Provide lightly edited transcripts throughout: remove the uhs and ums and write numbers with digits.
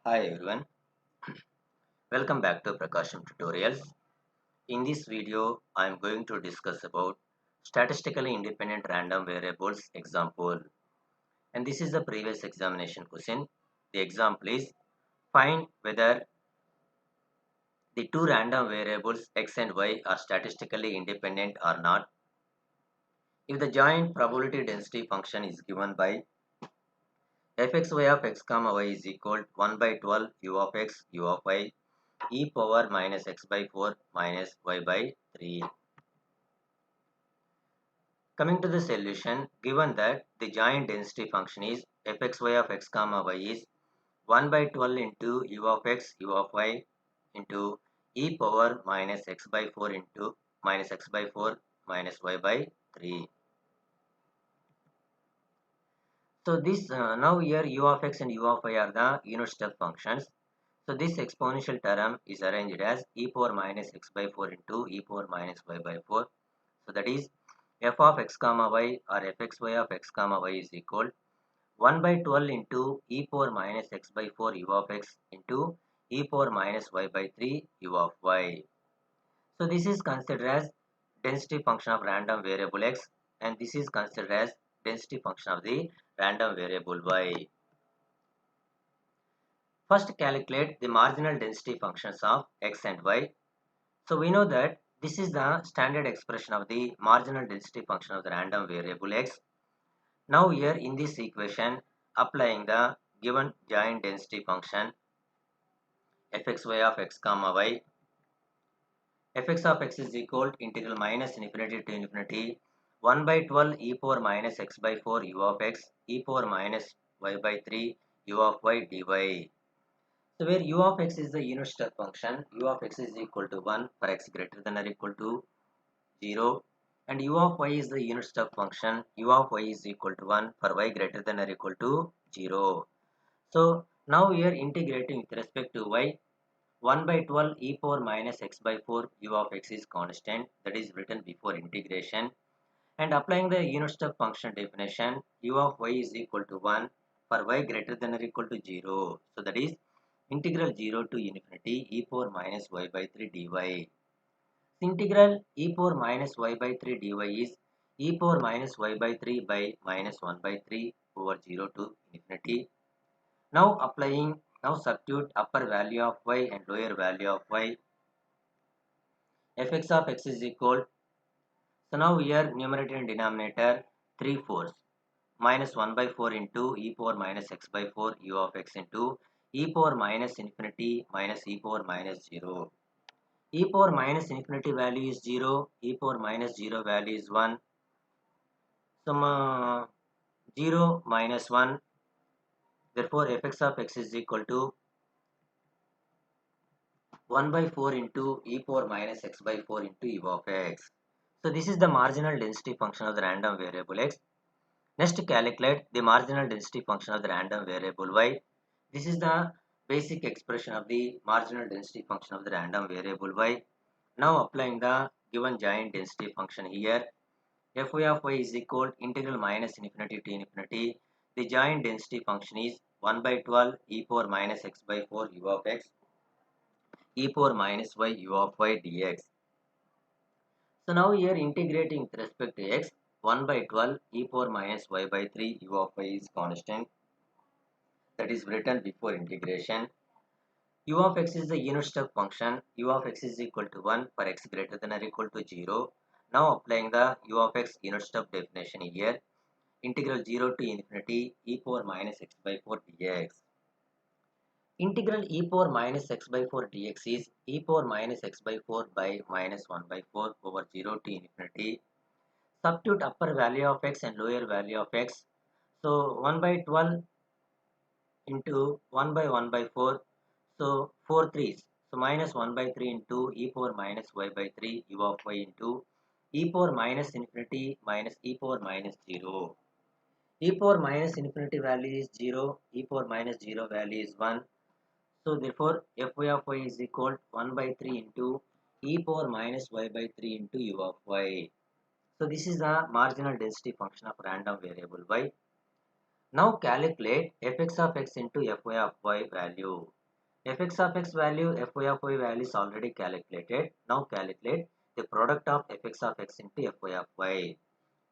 Hi everyone, welcome back to PRAKASAM tutorials. In this video, I am going to discuss about statistically independent random variables example. And this is the previous examination question. The example is find whether the two random variables x and y are statistically independent or not. If the joint probability density function is given by fxy of x comma y is equal to 1 by 12 u of x u of y e power minus x by 4 minus y by 3. Coming to the solution, given that the joint density function is fxy of x comma y is 1 by 12 into u of x u of y into e power minus x by 4 into minus x by 4 minus y by 3. So this now here u of x and u of y are the unit step functions. So this exponential term is arranged as e power minus x by 4 into e power minus y by 4. So that is f of x comma y or fxy of x comma y is equal 1 by 12 into e power minus x by 4 u of x into e power minus y by 3 u of y. So this is considered as density function of random variable x, and this is considered as density function of the random variable y. First calculate the marginal density functions of x and y. So we know that this is the standard expression of the marginal density function of the random variable x. Now here in this equation, applying the given joint density function fxy of x comma y, fx of x is equal to integral minus infinity to infinity 1 by 12 e power minus x by 4 u of x e power minus y by 3 u of y dy. So where u of x is the unit step function, u of x is equal to 1 for x greater than or equal to 0, and u of y is the unit step function, u of y is equal to 1 for y greater than or equal to 0. So now we are integrating with respect to y. 1 by 12 e power minus x by 4 u of x is constant, that is written before integration, and applying the unit step function definition, u of y is equal to 1 for y greater than or equal to 0. So that is integral 0 to infinity e power minus y by 3 dy. Integral e power minus y by 3 dy is e power minus y by 3 by minus 1 by 3 over 0 to infinity. Now substitute upper value of y and lower value of y. Fx of x is equal. So now here numerator and denominator 3/4 minus 1 by 4 into e power minus x by 4 u of x into e power minus infinity minus e power minus 0. E power minus infinity value is 0, e power minus 0 value is 1. So 0 minus 1, therefore fx of x is equal to 1 by 4 into e power minus x by 4 into u of x. So this is the marginal density function of the random variable x. Next calculate the marginal density function of the random variable y. This is the basic expression of the marginal density function of the random variable y. Now applying the given joint density function here, fy of y is equal to integral minus infinity to infinity. The joint density function is 1 by 12 e power minus x by 4 u of x e power minus y u of y dx. So now here integrating with respect to x, 1 by 12 e power minus y by 3 u of y is constant, that is written before integration. U of x is the unit step function, u of x is equal to 1 for x greater than or equal to 0. Now applying the u of x unit step definition here, integral 0 to infinity e power minus x by 4 dx. Integral e power minus x by 4 dx is e power minus x by 4 by minus 1 by 4 over 0 to infinity. Substitute upper value of x and lower value of x. So 1 by 12 into 1 by 1 by 4. So 4 threes. So minus 1 by 3 into e power minus y by 3 u of y into e power minus infinity minus e power minus 0. E power minus infinity value is 0. E power minus 0 value is 1. So therefore fy of y is equal to 1 by 3 into e power minus y by 3 into u of y. So this is the marginal density function of random variable y. Now calculate fx of x into fy of y value. fx of x value, fy of y value is already calculated. Now calculate the product of fx of x into fy of y.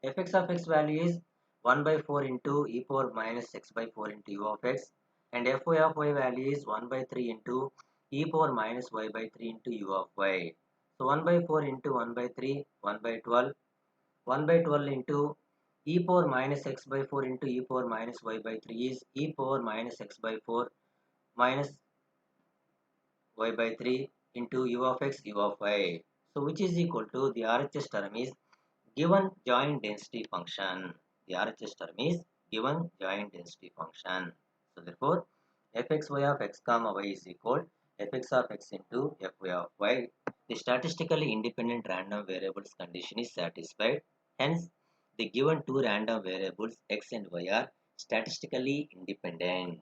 fx of x value is 1 by 4 into e power minus x by 4 into u of x, and fy of y value is 1 by 3 into e power minus y by 3 into u of y. So 1 by 4 into 1 by 3, 1 by 12, 1 by 12 into e power minus x by 4 into e power minus y by 3 is e power minus x by 4 minus y by 3 into u of x, u of y. So which is equal to the RHS term is given joint density function. The RHS term is given joint density function. So therefore, fxy of x comma y is equal fx of x into fy of y. The statistically independent random variables condition is satisfied. Hence, the given two random variables x and y are statistically independent.